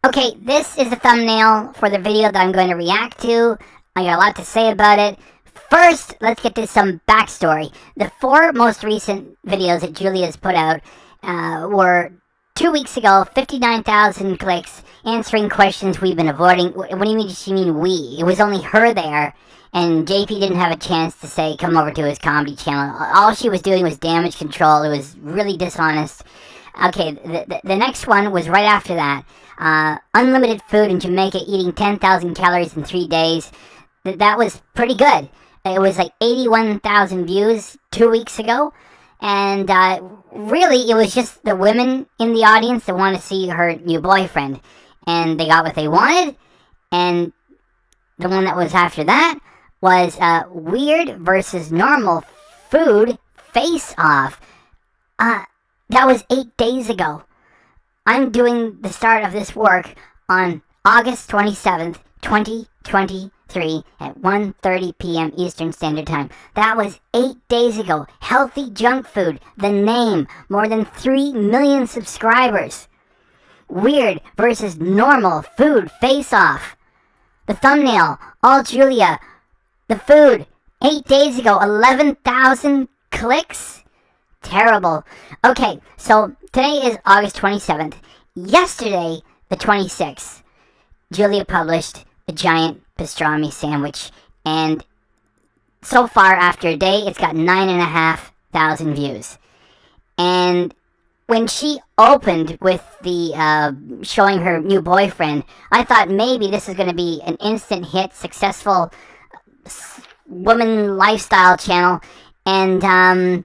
Okay, this is the thumbnail for the video that I'm going to react to. I got a lot to say about it. First, let's get to some backstory. The 4 most recent videos that Julia's put out were 2 weeks ago, 59,000 clicks, answering questions we've been avoiding. What do you mean she mean we? It was only her there, and JP didn't have a chance to say, come over to his comedy channel. All she was doing was damage control. It was really dishonest. Okay, the next one was right after that. Unlimited food in Jamaica, eating 10,000 calories in 3 days. That was pretty good. It was like 81,000 views 2 weeks ago. And really, it was just the women in the audience that want to see her new boyfriend. And they got what they wanted. And the one that was after that was Weird versus Normal Food Face-Off. That was 8 days ago. I'm doing the start of this work on August 27th, 2023 at 1:30 p.m. Eastern Standard Time. That was 8 days ago. Healthy Junk Food, the name, more than 3 million subscribers. Weird versus Normal Food Face-Off. The thumbnail, all Julia. The food, 8 days ago, 11,000 clicks. Terrible. Okay, so today is August 27th. Yesterday, the 26th, Julia published a giant pastrami sandwich, and so far after a day, it's got 9,500 views. And when she opened with the showing her new boyfriend, I thought maybe this is going to be an instant hit, successful woman lifestyle channel, and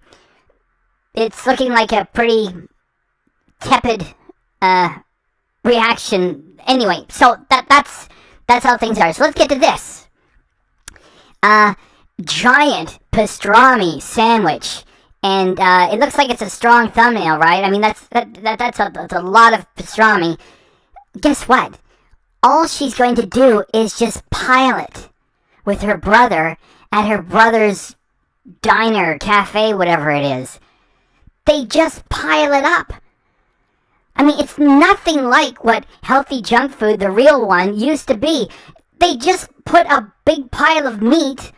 it's looking like a pretty tepid reaction. Anyway, so that's how things are. So let's get to this. Giant pastrami sandwich, and it looks like it's a strong thumbnail, right? I mean, that's a lot of pastrami. Guess what? All she's going to do is just pile it with her brother at her brother's diner, cafe, whatever it is. They just pile it up. I mean, it's nothing like what Healthy Junk Food, the real one, used to be. They just put a big pile of meat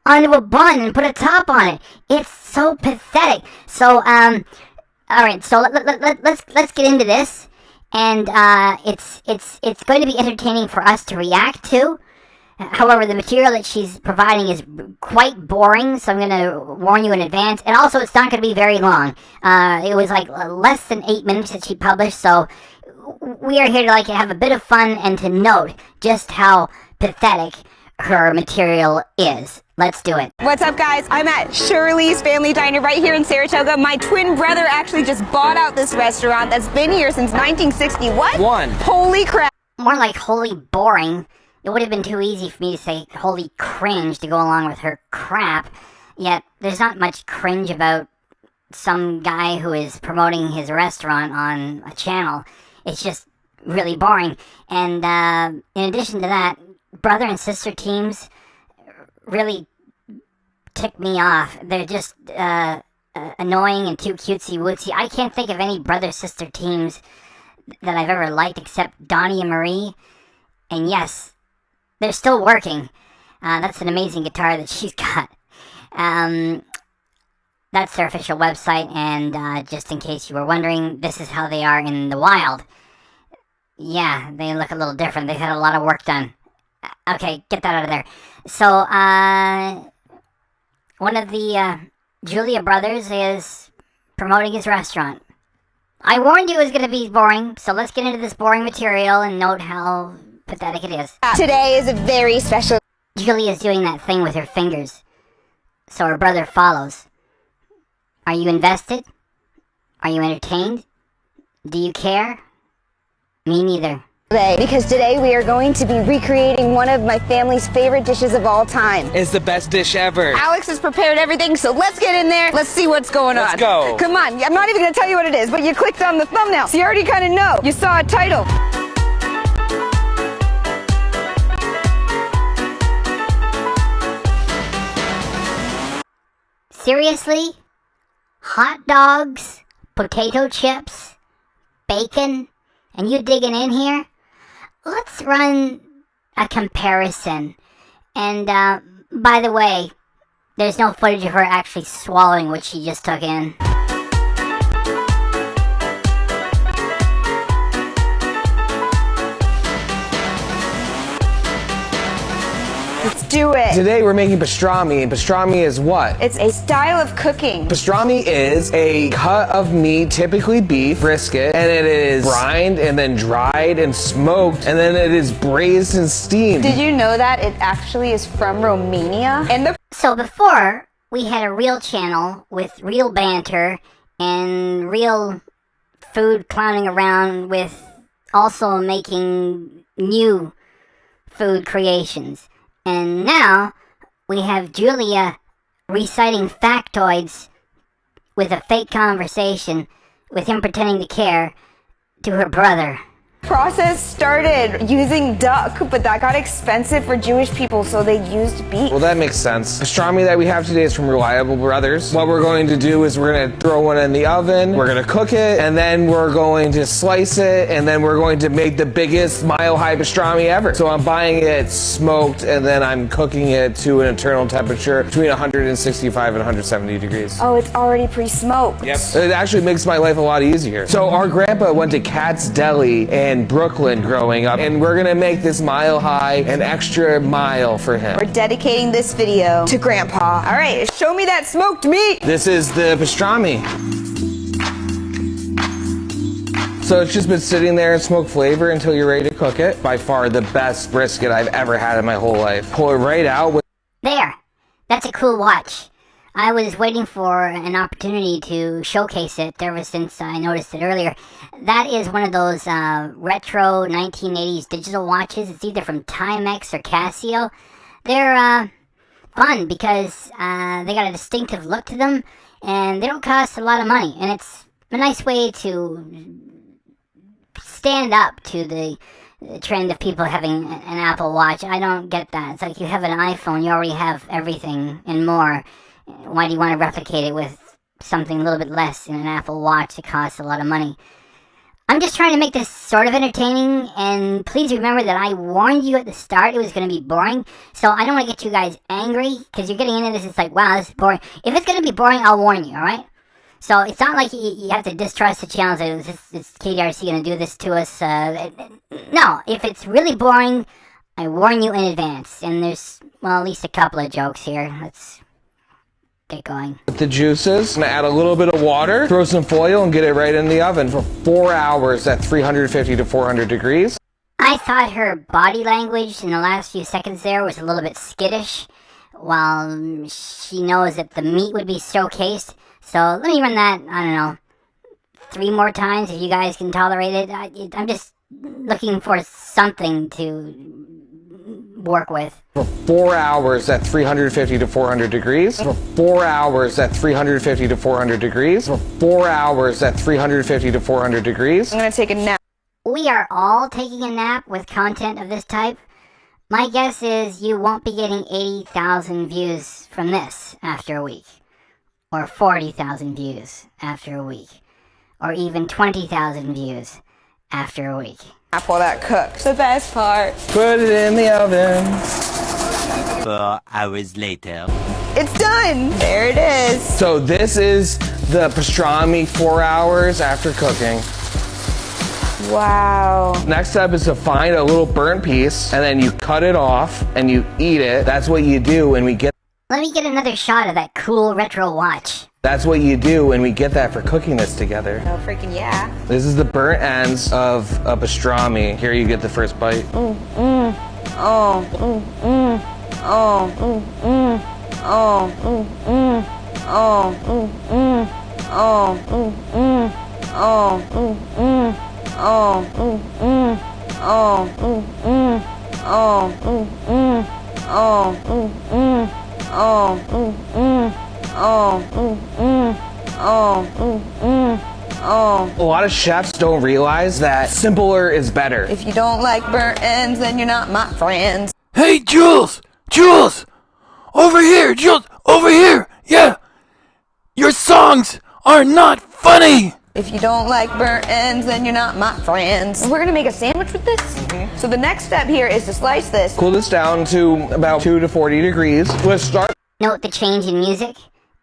onto a bun and put a top on it. It's so pathetic. So, all right. So let's get into this, and it's going to be entertaining for us to react to. However, the material that she's providing is quite boring, so I'm going to warn you in advance. And also, it's not going to be very long. It was like less than 8 minutes that she published, so we are here to like have a bit of fun and to note just how pathetic her material is. Let's do it. What's up, guys? I'm at Shirley's Family Diner right here in Saratoga. My twin brother actually just bought out this restaurant that's been here since 1960. What? Holy crap. More like holy boring. It would have been too easy for me to say holy cringe to go along with her crap, yet there's not much cringe about some guy who is promoting his restaurant on a channel. It's just really boring. And in addition to that, brother and sister teams really tick me off. They're just annoying and too cutesy-wootsy. I can't think of any brother-sister teams that I've ever liked except Donnie and Marie. And yes, they're still working. That's an amazing guitar that she's got. That's their official website, and just in case you were wondering, this is how they are in the wild. Yeah, they look a little different. They've had a lot of work done. Okay, get that out of there. So, one of the Julia brothers is promoting his restaurant. I warned you it was going to be boring, so let's get into this boring material and note how pathetic it is. Today is a very special. Julia's doing that thing with her fingers, so her brother follows. Are you invested? Are you entertained? Do you care? Me neither. Because today we are going to be recreating one of my family's favorite dishes of all time. It's the best dish ever. Alex has prepared everything, so let's get in there. Let's see what's going on. Let's go. Come on, I'm not even going to tell you what it is, but you clicked on the thumbnail, so you already kind of know. You saw a title. Seriously? Hot dogs, potato chips, bacon, and you digging in here? let's run a comparison. And by the way, there's no footage of her actually swallowing what she just took in. Let's do it. Today we're making pastrami. Pastrami is what? It's a style of cooking. Pastrami is a cut of meat, typically beef, brisket, and it is brined and then dried and smoked, and then it is braised and steamed. Did you know that it actually is from Romania? And So before, we had a real channel with real banter and real food clowning around with also making new food creations. And now we have Julia reciting factoids with a fake conversation with him pretending to care to her brother. process started using duck, but that got expensive for Jewish people, so they used beef. Well, that makes sense. Pastrami that we have today is from Reliable Brothers. What we're going to do is we're going to throw one in the oven, we're going to cook it, and then we're going to slice it, and then we're going to make the biggest mile-high pastrami ever. So I'm buying it smoked, and then I'm cooking it to an internal temperature between 165 and 170 degrees. Oh, it's already pre-smoked. Yep. It actually makes my life a lot easier. So our grandpa went to Katz Deli in Brooklyn growing up, and we're gonna make this mile high an extra mile for him. We're dedicating this video to Grandpa. All right, show me that smoked meat. This is the pastrami. So it's just been sitting there in smoke flavor until you're ready to cook it. By far the best brisket I've ever had in my whole life. Pull it right out. There. That's a cool watch. I was waiting for an opportunity to showcase it ever since I noticed it earlier. That is one of those retro 1980s digital watches. It's either from Timex or Casio. They're fun because they got a distinctive look to them, and they don't cost a lot of money. And it's a nice way to stand up to the trend of people having an Apple Watch. I don't get that. It's like you have an iPhone, you already have everything and more. Why do you want to replicate it with something a little bit less in an Apple Watch that costs a lot of money? I'm just trying to make this sort of entertaining, and please remember that I warned you at the start it was going to be boring, so I don't want to get you guys angry, because you're getting into this, it's like, wow, this is boring. If it's going to be boring, I'll warn you, alright? So it's not like you have to distrust the channel, is KDRC going to do this to us? No, if it's really boring, I warn you in advance, and there's, well, at least a couple of jokes here. Let's get going. With the juices, I'm gonna add a little bit of water, throw some foil, and get it right in the oven for 4 hours at 350 to 400 degrees. I thought her body language in the last few seconds there was a little bit skittish, while she knows that the meat would be showcased. So let me run that, I don't know, 3 more times if you guys can tolerate it. I'm just looking for something to work with. For 4 hours at 350 to 400 degrees. For 4 hours at 350 to 400 degrees. For 4 hours at 350 to 400 degrees. I'm gonna take a nap. We are all taking a nap with content of this type. My guess is you won't be getting 80,000 views from this after a week. Or 40,000 views after a week. Or even 20,000 views after a week. While that cooks. The best part. Put it in the oven. 4 hours later. It's done. There it is. So this is the pastrami 4 hours after cooking. Wow. Next up is to find a little burnt piece, and then you cut it off and you eat it. That's what you do when we get. Let me get another shot of that cool retro watch. That's what you do when we get that for cooking this together. Oh, freaking yeah. This is the burnt ends of a pastrami. Here you get the first bite. Oh, oh, oh, oh, oh, oh, oh, oh, oh, oh, oh, oh, oh, oh, oh, oh, oh, A lot of chefs don't realize that simpler is better. If you don't like burnt ends, then you're not my friends. Hey, Jules! Jules! Over here, Jules! Over here! Yeah! Your songs are not funny! If you don't like burnt ends, then you're not my friends. We're gonna make a sandwich with this? So the next step here is to slice this. Cool this down to about 2 to 40 degrees. Let's start Note the change in music?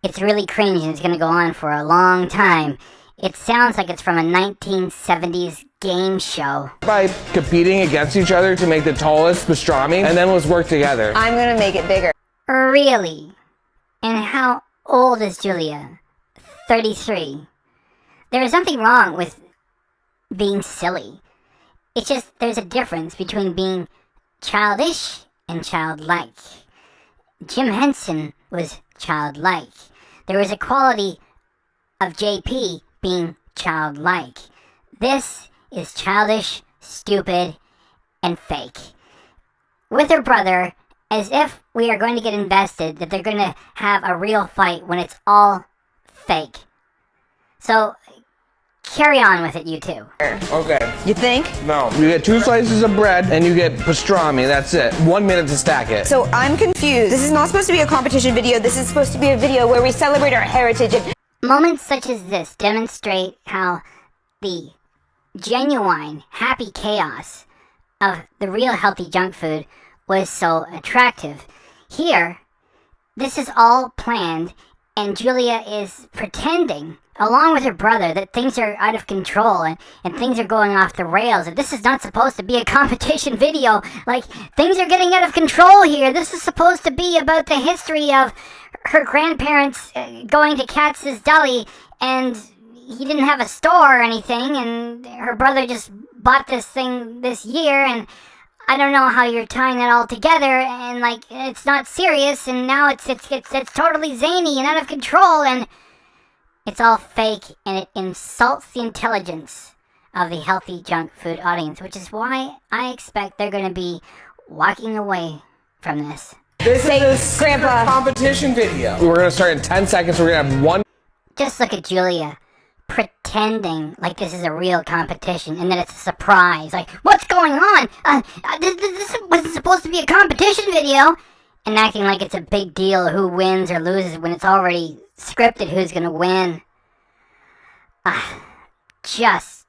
It's really cringe and it's gonna go on for a long time. It sounds like it's from a 1970s game show. by competing against each other to make the tallest pastrami, and then let's work together. I'm gonna make it bigger. Really? And how old is Julia? 33. There is nothing wrong with being silly. It's just there's a difference between being childish and childlike. Jim Henson was childlike. There is a quality of JP being childlike. This is childish, stupid, and fake. With her brother, as if we are going to get invested that they're going to have a real fight when it's all fake. So, carry on with it, you two. Okay. You think? No. You get 2 slices of bread and you get pastrami. That's it. 1 minute to stack it. So I'm confused. This is not supposed to be a competition video. This is supposed to be a video where we celebrate our heritage and Moments such as this demonstrate how the genuine, happy chaos of the real healthy junk food was so attractive. Here, this is all planned, and Julia is pretending, along with her brother, that things are out of control and things are going off the rails. And this is not supposed to be a competition video. Like, things are getting out of control here. This is supposed to be about the history of her grandparents going to Katz's Deli, and he didn't have a store or anything, and her brother just bought this thing this year, and I don't know how you're tying that all together, and like, it's not serious, and now it's totally zany and out of control, and it's all fake, and it insults the intelligence of the healthy junk food audience, which is why I expect they're going to be walking away from this. This Say, is a Grandpa. competition video. We're going to start in 10 seconds. We're going to have 1 Just look at Julia pretending like this is a real competition and that it's a surprise. Like, what's going on? This wasn't supposed to be a competition video. And acting like it's a big deal who wins or loses when it's already scripted who's going to win. Just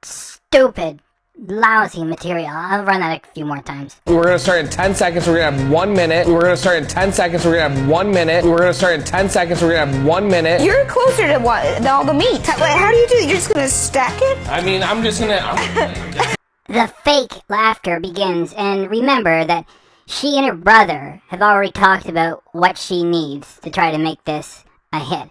stupid, lousy material. I'll run that a few more times. We're going to start in 10 seconds. We're going to have 1 minute. We're going to start in 10 seconds. We're going to have 1 minute. We're going to start in 10 seconds. We're going to have 1 minute. you're closer to all the meat. How do you do it? You're just gonna stack it? I mean, I'm just going to... The fake laughter begins, and remember that she and her brother have already talked about what she needs to try to make this a hit.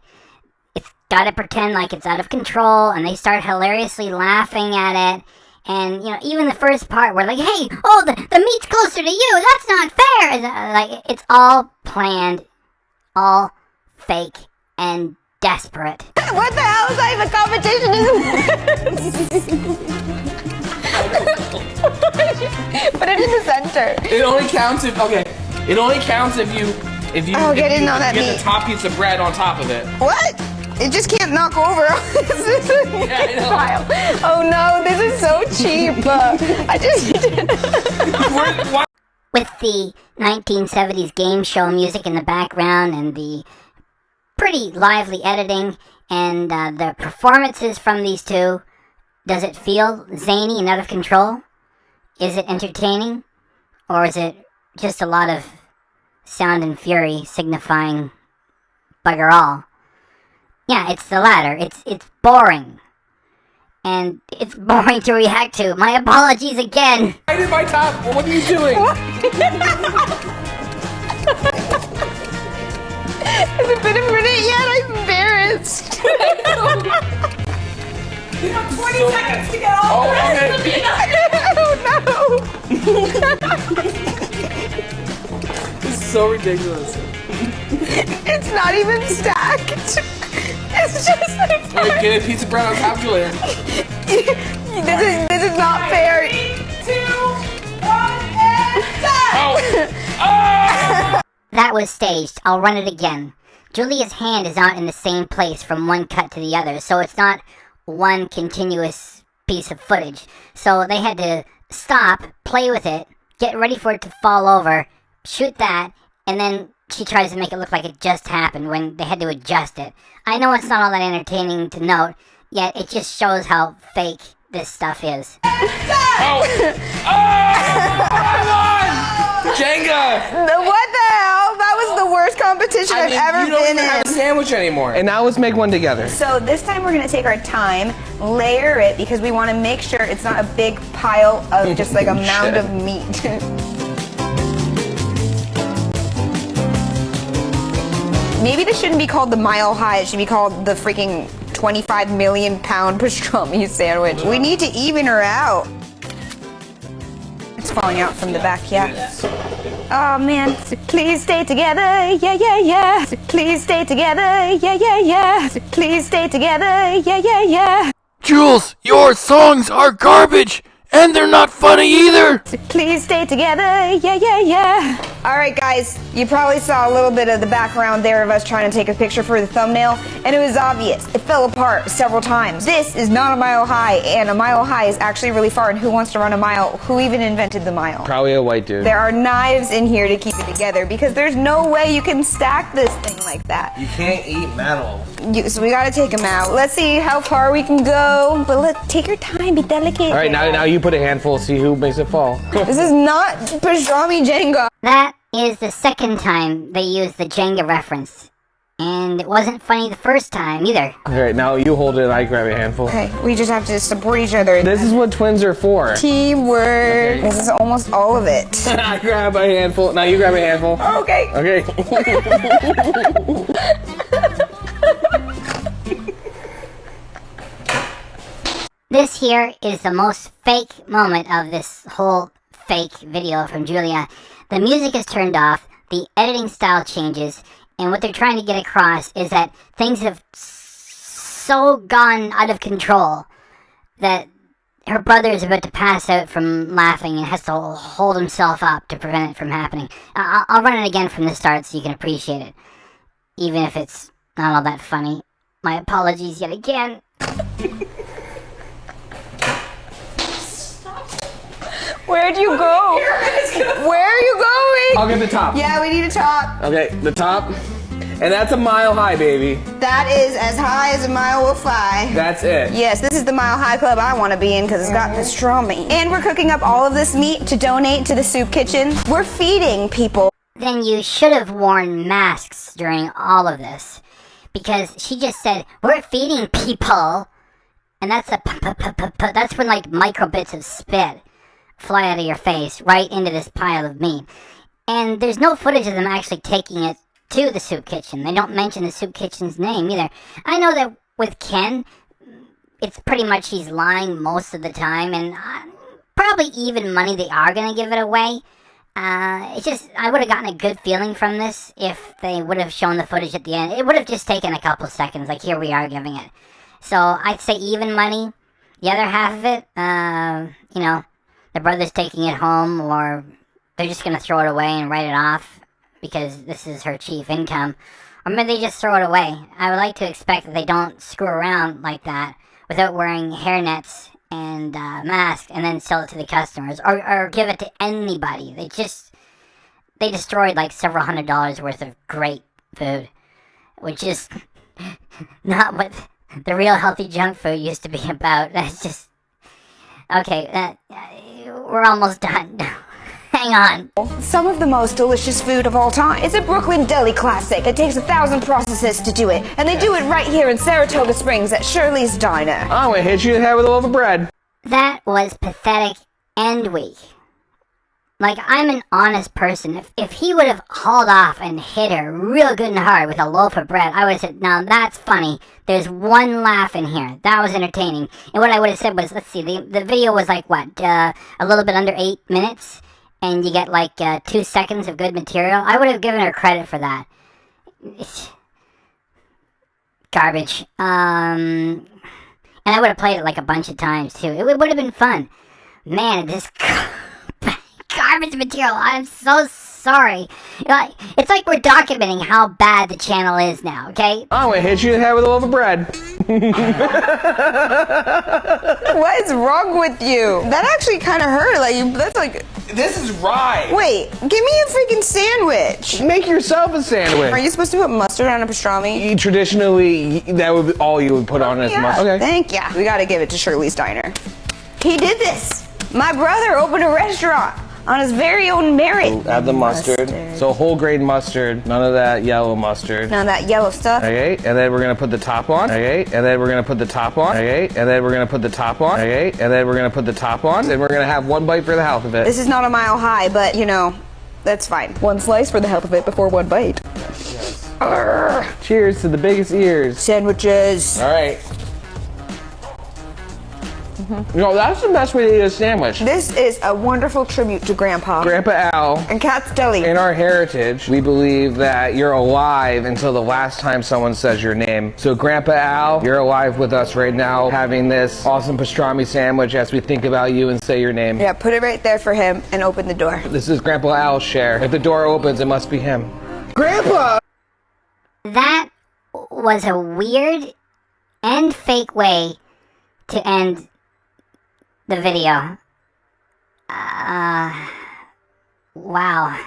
It's gotta pretend like it's out of control, and they start hilariously laughing at it. And, you know, even the first part where like, hey, oh, the meat's closer to you, that's not fair. Like, it's all planned, all fake, and desperate. What the hell is that even competition? Put it in the center. It only counts if... Okay. It only counts if you... Oh, get in on that get meat. the top piece of bread on top of it. What? It just can't knock over. Yeah, I know. Pile. Oh no, this is so cheap. I just... With the 1970s game show music in the background and the pretty lively editing and the performances from these two, does it feel zany and out of control? Is it entertaining? Or is it just a lot of sound and fury signifying bugger all? Yeah, it's the latter. It's boring. And it's boring to react to. My apologies again. I did my top. What are you doing? Has it been a minute yet? I'm embarrassed. 20 seconds to get all the rest of the meat out. Oh no. This is so ridiculous. It's not even stacked. It's just like... Wait, get a piece of bread on top, Julia. This is not fair. 3, 2, 1, and done! Oh! That was staged. I'll run it again. Julia's hand is not in the same place from one cut to the other, so it's not one continuous piece of footage. So they had to stop, play with it, get ready for it to fall over, shoot that, and then she tries to make it look like it just happened when they had to adjust it. I know it's not all that entertaining to note. yet it just shows how fake this stuff is. Jenga! What the hell? That was the worst competition I've ever you don't been even have a in. sandwich anymore. And now let's make one together. So this time we're gonna take our time, layer it, because we want to make sure it's not a big pile of just like a mound of meat. Maybe this shouldn't be called the Mile High. It should be called the freaking 25 million pound pastrami sandwich. We need to even her out. It's falling out from the back, yeah. Oh man, so please stay together, yeah, yeah, yeah. So please stay together, yeah, yeah, yeah. So please stay together, yeah, yeah, yeah. Jules, your songs are garbage, and they're not funny either. So please stay together, yeah, yeah, yeah. All right, guys, you probably saw a little bit of the background there of us trying to take a picture for the thumbnail, and it was obvious. It fell apart several times. This is not a mile high, and a mile high is actually really far, and who wants to run a mile? Who even invented the mile? Probably a white dude. There are knives in here to keep it together, because there's no way you can stack this thing like that. You can't eat metal. So we gotta take them out. Let's see how far we can go, but take your time, be delicate. All right, now you put a handful, see who makes it fall. This is not pastrami Jenga. That is the second time they used the Jenga reference. And it wasn't funny the first time either. All right, now you hold it and I grab a handful. Okay, we just have to support each other. This is what twins are for. Teamwork. Okay. This is almost all of it. I grab a handful. Now you grab a handful. Okay. Okay. This here is the most fake moment of this whole fake video from Julia. The music is turned off, the editing style changes, and what they're trying to get across is that things have so gone out of control that her brother is about to pass out from laughing and has to hold himself up to prevent it from happening. I'll run it again from the start so you can appreciate it, even if it's not all that funny. My apologies yet again. Where'd you go? Where are you going? I'll get the top. Yeah, we need a top. Okay, the top. And that's a mile high, baby. That is as high as a mile will fly. That's it. Yes, this is the Mile High Club I want to be in because it's got pastrami. And we're cooking up all of this meat to donate to the soup kitchen. We're feeding people. Then you should have worn masks during all of this. Because she just said, we're feeding people. And that's that's when like micro bits of spit fly out of your face right into this pile of meat. And there's no footage of them actually taking it to the soup kitchen. They don't mention the soup kitchen's name either. I know that with Ken, it's pretty much he's lying most of the time, and probably even money they are going to give it away. It's just, I would have gotten a good feeling from this if they would have shown the footage at the end. It would have just taken a couple seconds, like here we are giving it. So I'd say even money. The other half of it, you know, the brother's taking it home, or they're just going to throw it away and write it off because this is her chief income. Or maybe they just throw it away. I would like to expect that they don't screw around like that without wearing hairnets and masks and then sell it to the customers or give it to anybody. They destroyed like several $100s worth of great food, which is not what the real healthy junk food used to be about. That's just... Okay, we're almost done. Hang on. Some of the most delicious food of all time. It's a Brooklyn deli classic. It takes 1,000 processes to do it. And they do it right here in Saratoga Springs at Shirley's Diner. I'm gonna hit you in the head with a loaf of bread. That was pathetic and weak. Like, I'm an honest person. If he would have hauled off and hit her real good and hard with a loaf of bread, I would have said, now that's funny. There's one laugh in here. That was entertaining. And what I would have said was, let's see, the video was like, what, a little bit under 8 minutes? And you get like 2 seconds of good material. I would have given her credit for that. It's garbage. And I would have played it like a bunch of times too. It would have been fun. Man, this garbage material. I'm so sorry. It's like we're documenting how bad the channel is now, okay? I'm gonna hit you in the head with a loaf of bread. What is wrong with you? That actually kind of hurt. That's like. This is rye. Wait, give me a freaking sandwich. Make yourself a sandwich. Are you supposed to put mustard on a pastrami? Traditionally, that would be all you would put on as mustard. Okay. Thank ya. We gotta give it to Shirley's Diner. He did this. My brother opened a restaurant on his very own merit. Add the mustard. So whole grain mustard, none of that yellow mustard. None of that yellow stuff. Okay, and then we're gonna put the top on. Okay, and then we're gonna put the top on. Okay, and then we're gonna put the top on. Okay, and then we're gonna put the top on. And we're gonna have one bite for the health of it. This is not a mile high, but you know, that's fine. One slice for the health of it before one bite. Yes. Cheers to the biggest ears. Sandwiches. All right. No, that's the best way to eat a sandwich. This is a wonderful tribute to Grandpa. Grandpa Al. And Cat's Deli. In our heritage, we believe that you're alive until the last time someone says your name. So Grandpa Al, you're alive with us right now, having this awesome pastrami sandwich as we think about you and say your name. Yeah, put it right there for him and open the door. This is Grandpa Al's share. If the door opens, it must be him. Grandpa! That was a weird and fake way to end the video. Wow.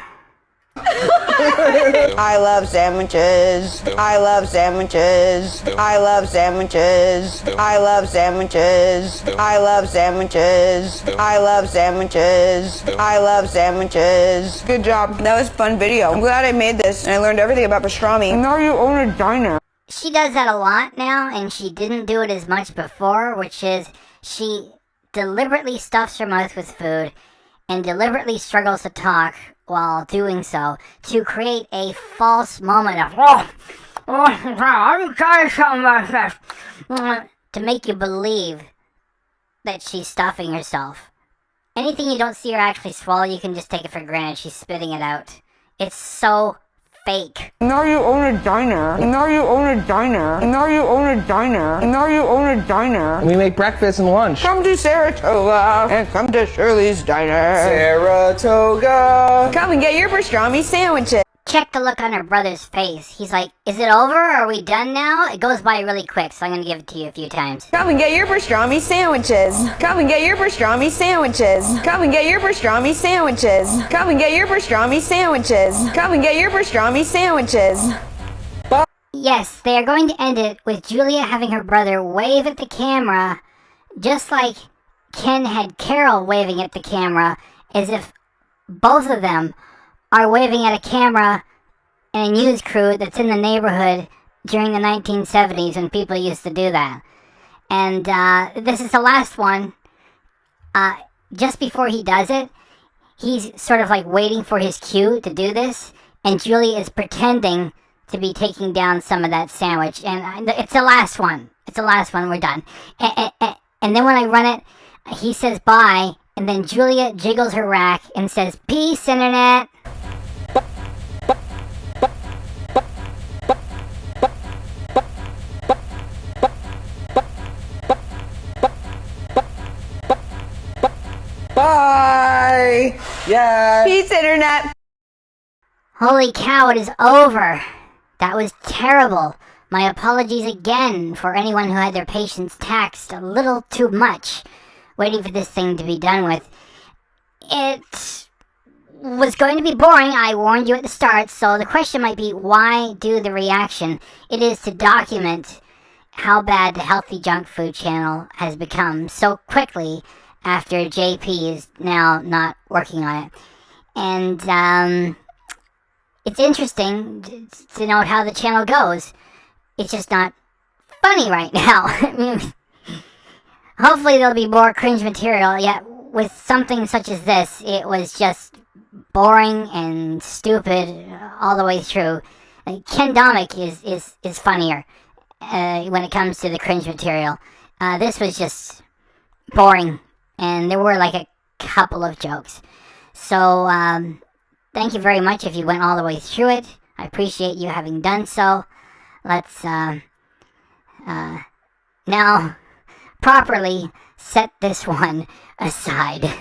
I love sandwiches. I love sandwiches. I love sandwiches. I love sandwiches. I love sandwiches. I love sandwiches. I love sandwiches. Good job. That was a fun video. I'm glad I made this and I learned everything about pastrami. And now you own a diner. She does that a lot now, and she didn't do it as much before, which is she deliberately stuffs her mouth with food and deliberately struggles to talk while doing so to create a false moment of, let me tell you something about this, to make you believe that she's stuffing herself. Anything you don't see her actually swallow, you can just take it for granted. She's spitting it out. It's so fake. Now you own a diner. Now you own a diner. Now you own a diner. Now you own a diner. We make breakfast and lunch. Come to Saratoga and come to Shirley's Diner. Saratoga. Come and get your pastrami sandwiches. Check the look on her brother's face. He's like, is it over? Are we done now? It goes by really quick, so I'm gonna give it to you a few times. Come and get your pastrami sandwiches. Come and get your pastrami sandwiches. Come and get your pastrami sandwiches. Come and get your pastrami sandwiches. Come and get your pastrami sandwiches. Yes, they are going to end it with Julia having her brother wave at the camera, just like Ken had Carol waving at the camera, as if both of them are waving at a camera in a news crew that's in the neighborhood during the 1970s when people used to do that. And this is the last one. Just before he does it, he's sort of like waiting for his cue to do this, and Julie is pretending to be taking down some of that sandwich. And it's the last one. It's the last one. We're done. And then when I run it, he says bye, and then Julia jiggles her rack and says, "Peace, Internet." Bye! Yeah! Peace, Internet. Holy cow, it is over. That was terrible. My apologies again for anyone who had their patience taxed a little too much, waiting for this thing to be done with. It was going to be boring, I warned you at the start, so the question might be, why do the reaction? It is to document how bad the Healthy Junk Food channel has become so quickly after JP is now not working on it. And it's interesting to note how the channel goes. It's just not funny right now. I mean, hopefully there'll be more cringe material, yet with something such as this, it was just boring and stupid all the way through. Ken Domik is funnier when it comes to the cringe material. This was just boring, and there were like a couple of jokes. So, thank you very much if you went all the way through it. I appreciate you having done so. Let's now properly set this one aside.